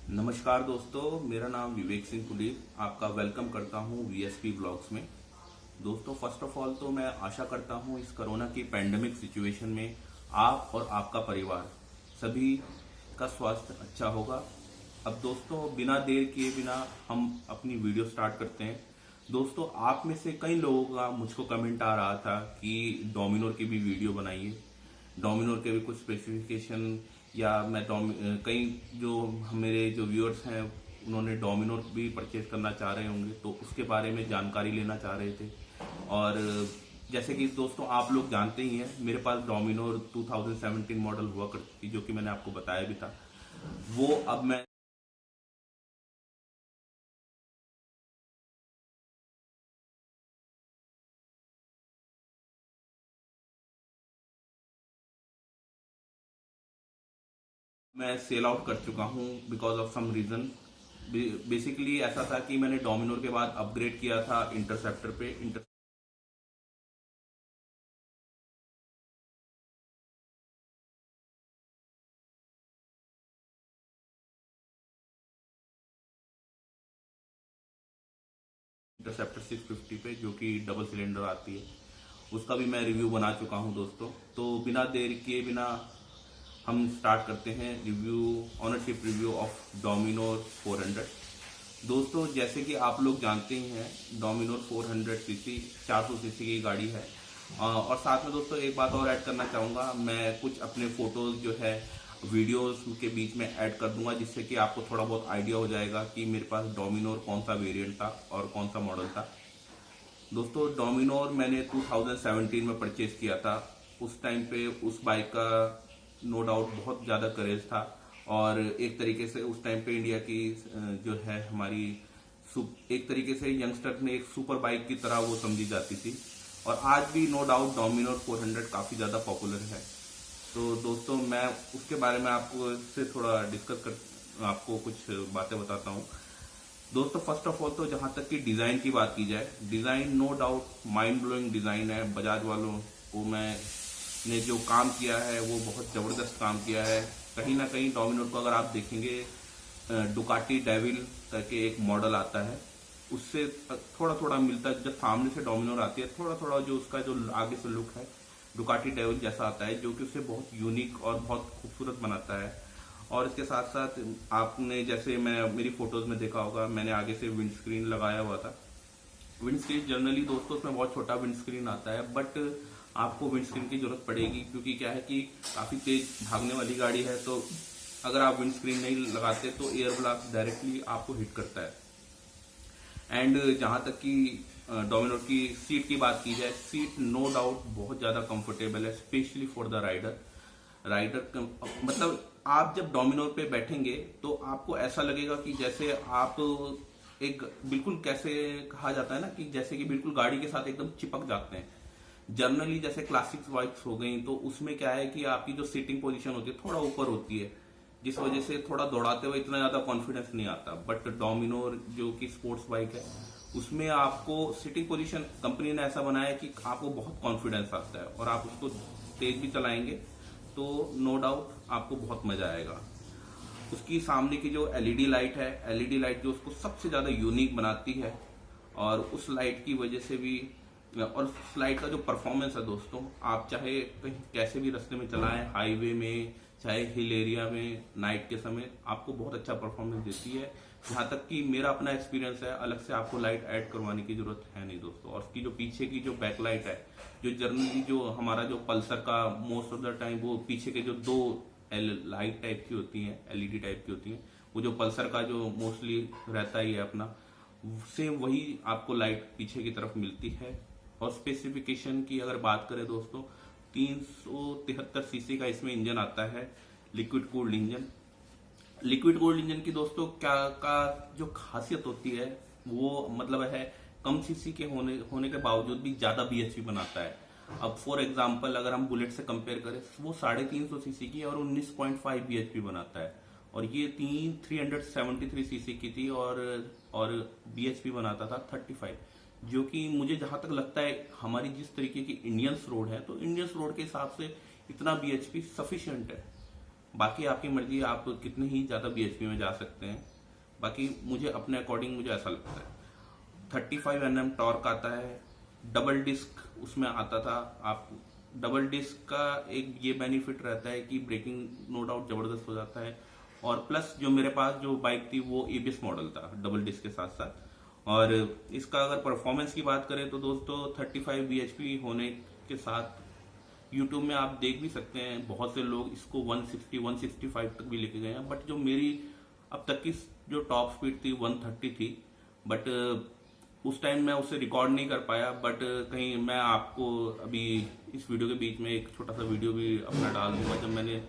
नमस्कार दोस्तों, मेरा नाम विवेक सिंह कुलीर आपका वेलकम करता हूं वीएसपी ब्लॉग्स में। दोस्तों, फर्स्ट ऑफ ऑल तो मैं आशा करता हूं इस कोरोना की पैंडेमिक सिचुएशन में आप और आपका परिवार सभी का स्वास्थ्य अच्छा होगा। अब दोस्तों, बिना देर किए बिना हम अपनी वीडियो स्टार्ट करते हैं। दोस्तों, आप में से कई लोगों का मुझको कमेंट आ रहा था कि डोमिनोर की भी वीडियो बनाइए, डोमिनोर के भी कुछ स्पेसिफिकेशन, या मैं कई जो मेरे जो व्यूअर्स हैं उन्होंने डोमिनोर भी परचेज करना चाह रहे होंगे, तो उसके बारे में जानकारी लेना चाह रहे थे। और जैसे कि दोस्तों आप लोग जानते ही हैं, मेरे पास डोमिनोर 2017 मॉडल हुआ करती थी, जो कि मैंने आपको बताया भी था। वो अब मैं सेल आउट कर चुका हूँ because of some reason. Basically ऐसा था कि मैंने डोमिनोर के बाद अपग्रेड किया था इंटरसेप्टर पे। इंटरसेप्टर 650 पे, जो कि डबल सिलेंडर आती है, उसका भी मैं रिव्यू बना चुका हूं दोस्तों। तो बिना देर किए बिना हम स्टार्ट करते हैं रिव्यू, ऑनरशिप रिव्यू ऑफ डोमिनोर 400। दोस्तों, जैसे कि आप लोग जानते ही हैं, डोमिनोर 400 सीसी 400 सीसी की गाड़ी है। और साथ में दोस्तों एक बात और ऐड करना चाहूँगा, मैं कुछ अपने फोटोज जो है वीडियोस के बीच में ऐड कर दूंगा, जिससे कि आपको थोड़ा बहुत आइडिया हो जाएगा कि मेरे पास डोमिनोर कौन सा वेरिएंट था और कौन सा मॉडल था। दोस्तों, डोमिनोर मैंने 2017 में परचेज किया था। उस टाइम पे उस बाइक का नो डाउट बहुत ज़्यादा क्रेज था, और एक तरीके से उस टाइम पे इंडिया की जो है हमारी एक तरीके से यंगस्टर ने एक सुपर बाइक की तरह वो समझी जाती थी। और आज भी नो डाउट डोमिनोर 400 काफ़ी ज़्यादा पॉपुलर है। तो दोस्तों, मैं उसके बारे में आपको से थोड़ा डिस्कस कर आपको कुछ बातें बताता हूँ। दोस्तों, फर्स्ट ऑफ ऑल तो जहां तक कि डिजाइन की बात की जाए, design no doubt mind blowing design है। बजाज वालों को ने जो काम किया है वो बहुत जबरदस्त काम किया है। कहीं ना कहीं डोमिनोर को अगर आप देखेंगे, डुकाटी डेविल करके एक मॉडल आता है, उससे थोड़ा थोड़ा मिलता है। जब सामने से डोमिनोर आती है, थोड़ा थोड़ा जो उसका जो आगे से लुक है डुकाटी डेविल जैसा आता है, जो कि उसे बहुत यूनिक और बहुत खूबसूरत बनाता है। और इसके साथ साथ आपने जैसे मैं मेरी फोटोज में देखा होगा, मैंने आगे से विंड स्क्रीन लगाया हुआ था। विंड स्क्रीन जनरली दोस्तों उसमें बहुत छोटा विंड स्क्रीन आता है, बट आपको विंड स्क्रीन की जरूरत पड़ेगी, क्योंकि क्या है कि काफी तेज भागने वाली गाड़ी है। तो अगर आप विंड स्क्रीन नहीं लगाते तो एयर ब्लास्ट डायरेक्टली आपको हिट करता है। एंड जहां तक कि डोमिनोर की सीट की बात की जाए, सीट नो डाउट बहुत ज्यादा कंफर्टेबल है, स्पेशली फॉर द राइडर। मतलब आप जब डोमिनोर पे बैठेंगे तो आपको ऐसा लगेगा कि जैसे आप एक बिल्कुल, कैसे कहा जाता है ना, कि जैसे कि बिल्कुल गाड़ी के साथ एकदम चिपक जाते हैं। जनरली जैसे क्लासिक बाइक्स हो गई, तो उसमें क्या है कि आपकी जो सीटिंग पोजीशन होती है थोड़ा ऊपर होती है, जिस वजह से थोड़ा दौड़ाते हुए इतना ज्यादा कॉन्फिडेंस नहीं आता। बट डोमिनोर जो कि स्पोर्ट्स बाइक है, उसमें आपको सीटिंग पोजीशन कंपनी ने ऐसा बनाया है कि आपको बहुत कॉन्फिडेंस आता है, और आप उसको तेज भी चलाएंगे तो नो डाउट आपको बहुत मजा आएगा। उसकी सामने की जो एलईडी लाइट है, एलईडी लाइट जो उसको सबसे ज्यादा यूनिक बनाती है, और उस लाइट की वजह से भी, और उस लाइट का जो परफॉर्मेंस है दोस्तों, आप चाहे कहीं कैसे भी रास्ते में चलाएं, हाईवे में चाहे हिल एरिया में, नाइट के समय आपको बहुत अच्छा परफॉर्मेंस देती है। यहाँ तक कि मेरा अपना एक्सपीरियंस है, अलग से आपको लाइट ऐड करवाने की जरूरत है नहीं दोस्तों। और उसकी जो पीछे की जो बैक लाइट है, जो जनरली जो हमारा जो पल्सर का मोस्ट ऑफ द टाइम वो पीछे के जो दो लाइट टाइप की होती हैं, एलईडी टाइप की होती हैं, वो जो पल्सर का जो मोस्टली रहता ही है अपना, सेम वही आपको लाइट पीछे की तरफ मिलती है। और स्पेसिफिकेशन की अगर बात करें दोस्तों, 373 सीसी का इसमें इंजन आता है, liquid cooled engine. Liquid gold engine की दोस्तों क्या का जो खासियत होती है, वो मतलब है कम सीसी के होने के बावजूद भी ज्यादा बीएचपी बनाता है। अब फॉर एग्जांपल अगर हम बुलेट से कंपेयर करें, वो 350 सीसी की और 19.5 बीएचपी बनाता है, और ये 373 सीसी की थी, और बीएचपी बनाता था 35। जो कि मुझे जहां तक लगता है, हमारी जिस तरीके की इंडियंस रोड है, तो इंडियंस रोड के हिसाब से इतना बीएचपी सफिशियंट है। बाकी आपकी मर्जी, आप कितने ही ज़्यादा BHP में जा सकते हैं। बाकी मुझे अपने अकॉर्डिंग मुझे ऐसा लगता है 35 Nm टॉर्क आता है, डबल डिस्क उसमें आता था। आप डबल डिस्क का एक ये बेनिफिट रहता है कि ब्रेकिंग नो डाउट ज़बरदस्त हो जाता है, और प्लस जो मेरे पास जो बाइक थी वो ABS मॉडल था डबल डिस्क के साथ साथ। और इसका अगर परफॉर्मेंस की बात करें तो दोस्तों 35 BHP होने के साथ यूट्यूब में आप देख भी सकते हैं, बहुत से लोग इसको 160 165 तक भी लेके गए हैं। बट जो मेरी अब तक की जो टॉप स्पीड थी 130 थी, बट उस टाइम मैं उसे रिकॉर्ड नहीं कर पाया। बट कहीं मैं आपको अभी इस वीडियो के बीच में एक छोटा सा वीडियो भी अपना डाल दूंगा, जब मैंने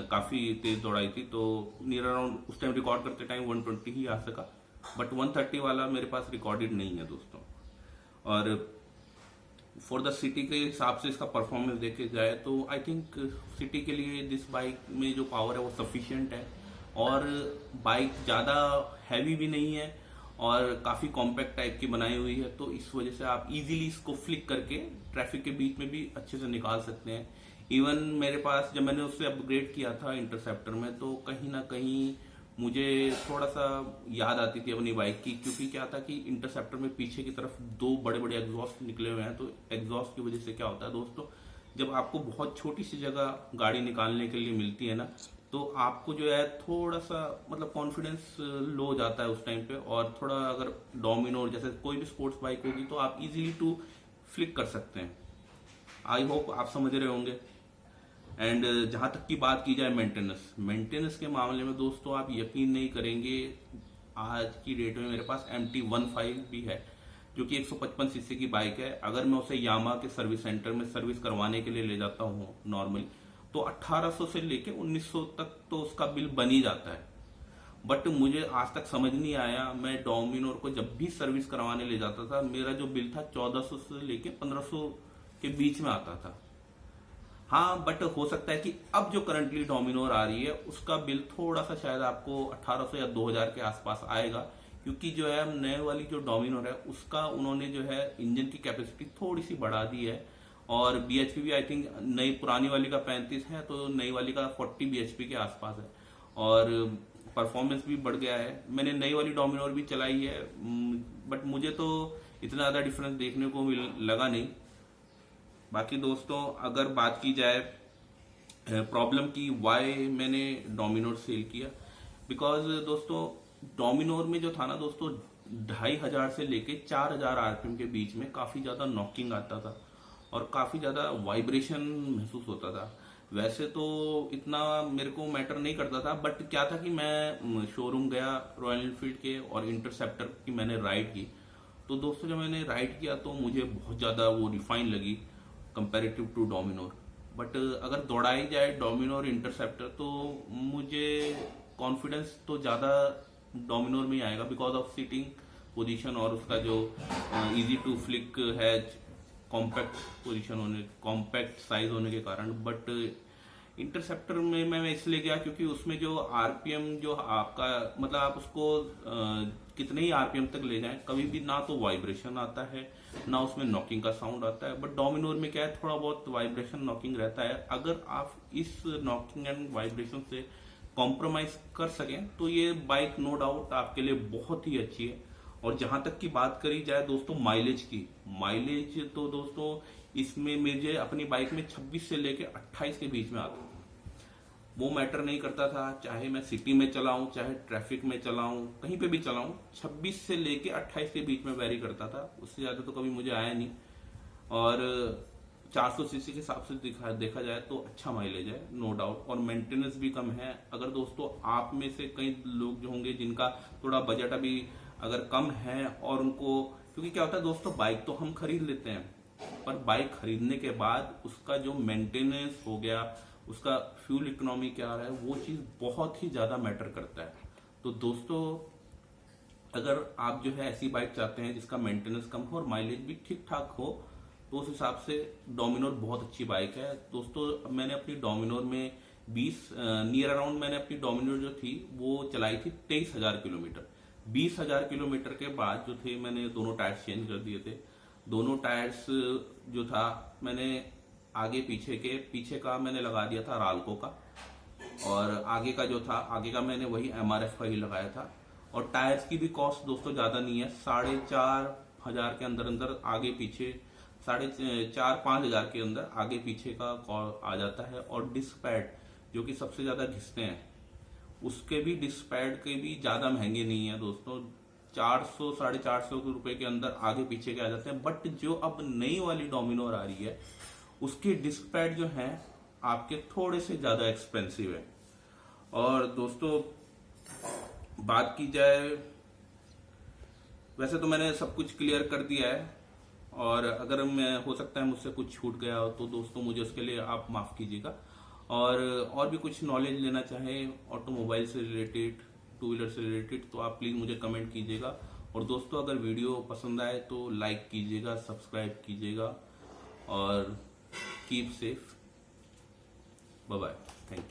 काफ़ी तेज दौड़ाई थी तो नियर अराउंड उस टाइम रिकॉर्ड करते टाइम 120 ही आ सका, बट 130 वाला मेरे पास रिकॉर्डेड नहीं है दोस्तों। और फॉर द सिटी के हिसाब से इसका परफॉर्मेंस देखे जाए तो आई थिंक सिटी के लिए दिस बाइक में जो पावर है वो सफिशिएंट है, और बाइक ज़्यादा हैवी भी नहीं है और काफ़ी कॉम्पैक्ट टाइप की बनाई हुई है, तो इस वजह से आप इजीली इसको फ्लिक करके ट्रैफिक के बीच में भी अच्छे से निकाल सकते हैं। इवन मेरे पास जब मैंने उससे अपग्रेड किया था इंटरसेप्टर में, तो कहीं ना कहीं मुझे थोड़ा सा याद आती थी अपनी बाइक की, क्योंकि क्या था कि इंटरसेप्टर में पीछे की तरफ 2 बड़े बड़े एग्जॉस्ट निकले हुए हैं। तो एग्जॉस्ट की वजह से क्या होता है दोस्तों, जब आपको बहुत छोटी सी जगह गाड़ी निकालने के लिए मिलती है ना, तो आपको जो है थोड़ा सा मतलब कॉन्फिडेंस लो हो जाता है उस टाइम पे। और थोड़ा अगर डोमिनोर जैसे कोई भी स्पोर्ट्स बाइक होगी तो आप इजीली टू फ्लिक कर सकते हैं। आई होप आप समझ रहे होंगे। एंड जहां तक की बात की जाए मेंटेनेंस के मामले में दोस्तों, आप यकीन नहीं करेंगे, आज की डेट में मेरे पास MT-15 भी है जो कि 155 सीसी की बाइक है। अगर मैं उसे यामा के सर्विस सेंटर में सर्विस करवाने के लिए ले जाता हूँ नॉर्मली, तो 1800 से लेके 1900 तक तो उसका बिल बन ही जाता है। बट मुझे आज तक समझ नहीं आया, मैं डोमिनोर को जब भी सर्विस करवाने ले जाता था, मेरा जो बिल था 1400 से लेके 1500 के बीच में आता था। हाँ, बट हो सकता है कि अब जो करंटली डोमिनोर आ रही है उसका बिल थोड़ा सा शायद आपको 1800 या 2000 के आसपास आएगा, क्योंकि जो है नए वाली जो डोमिनोर है उसका उन्होंने जो है इंजन की कैपेसिटी थोड़ी सी बढ़ा दी है, और BHP भी आई थिंक नई पुरानी वाली का 35 है तो नई वाली का 40 BHP के आसपास है, और परफॉर्मेंस भी बढ़ गया है। मैंने नई वाली डोमिनोर भी चलाई है, बट मुझे तो इतना ज़्यादा डिफरेंस देखने को लगा नहीं। बाकी दोस्तों अगर बात की जाए प्रॉब्लम की, वाई मैंने डोमिनोर सेल किया, बिकॉज दोस्तों डोमिनोर में जो था ना दोस्तों, 2500 से लेके 4000 RPM के बीच में काफ़ी ज़्यादा नॉकिंग आता था और काफ़ी ज़्यादा वाइब्रेशन महसूस होता था। वैसे तो इतना मेरे को मैटर नहीं करता था, बट क्या था कि मैं शोरूम गया रॉयल एनफील्ड के और इंटरसेप्टर की मैंने राइड की, तो दोस्तों जब मैंने राइड किया तो मुझे बहुत ज़्यादा वो रिफाइन लगी कंपैरेटिव टू डोमिनोर। बट अगर दौड़ाई जाए डोमिनोर इंटरसेप्टर तो मुझे कॉन्फिडेंस तो ज़्यादा डोमिनोर में ही आएगा, बिकॉज ऑफ सीटिंग पोजीशन और उसका जो इजी टू फ्लिक है, कॉम्पैक्ट पोजीशन होने, कॉम्पैक्ट साइज होने के कारण। बट इंटरसेप्टर में मैं इसलिए गया क्योंकि उसमें जो RPM जो आपका मतलब आप उसको कितने ही RPM तक ले जाएं, कभी भी ना तो वाइब्रेशन आता है ना उसमें नॉकिंग का साउंड आता है। बट डोमिनोर में क्या है, थोड़ा बहुत वाइब्रेशन नॉकिंग रहता है। अगर आप इस नॉकिंग एंड वाइब्रेशन से कॉम्प्रोमाइज कर सकें तो ये बाइक नो डाउट आपके लिए बहुत ही अच्छी है। और जहां तक की बात करी जाए दोस्तों माइलेज की, माइलेज तो दोस्तों इसमें मुझे अपनी बाइक में 26 से लेके 28 के बीच में आता था। वो मैटर नहीं करता था, चाहे मैं सिटी में चलाऊं चाहे ट्रैफिक में चलाऊं, कहीं पे भी चलाऊं, 26 से लेके 28 के बीच में वेरी करता था। उससे ज्यादा तो कभी मुझे आया नहीं। और 400 सीसी के हिसाब से देखा जाए तो अच्छा माइलेज है नो डाउट, और मेंटेनेंस भी कम है। अगर दोस्तों आप में से कई लोग जो होंगे जिनका थोड़ा बजट अभी अगर कम है और उनको, क्योंकि क्या होता है दोस्तों, बाइक तो हम खरीद लेते हैं, पर बाइक खरीदने के बाद उसका जो मेंटेनेंस हो गया, उसका फ्यूल इकोनॉमी क्या रहा है, वो चीज बहुत ही ज्यादा मैटर करता है। तो दोस्तों अगर आप जो है ऐसी बाइक चाहते हैं जिसका मेंटेनेंस कम हो और माइलेज भी ठीक ठाक हो, तो उस हिसाब से डोमिनोर बहुत अच्छी बाइक है दोस्तों। मैंने अपनी डोमिनोर में 20 नियर अराउंड मैंने अपनी डोमिनोर जो थी वो चलाई थी 23,000 किलोमीटर। 20,000 किलोमीटर के बाद जो थे मैंने दोनों टायर्स चेंज कर दिए थे। दोनों टायर्स जो था मैंने आगे पीछे का मैंने लगा दिया था राल्को का, और आगे का जो था, आगे का मैंने वही MRF का ही लगाया था। और टायर्स की भी कॉस्ट दोस्तों ज़्यादा नहीं है, 4,500 के अंदर अंदर आगे पीछे, 4,500 के अंदर आगे पीछे का आ जाता है। और डिस्क पैड जो कि सबसे ज़्यादा घिसते हैं, उसके भी डिस्क पैड के भी ज़्यादा महंगे नहीं है दोस्तों, 400 450 रुपए के अंदर आगे पीछे के आ जाते हैं। बट जो अब नई वाली डोमिनोर आ रही है, उसके डिस्क पैड जो हैं आपके थोड़े से ज़्यादा एक्सपेंसिव है। और दोस्तों बात की जाए, वैसे तो मैंने सब कुछ क्लियर कर दिया है, और अगर मैं हो सकता है मुझसे कुछ छूट गया हो तो दोस्तों मुझे उसके लिए आप माफ़ कीजिएगा। और भी कुछ नॉलेज लेना चाहें ऑटोमोबाइल से रिलेटेड, टू व्हीलर से रिलेटेड, तो आप प्लीज़ मुझे कमेंट कीजिएगा। और दोस्तों अगर वीडियो पसंद आए तो लाइक कीजिएगा, सब्सक्राइब कीजिएगा, और keep safe. Bye bye, thank you.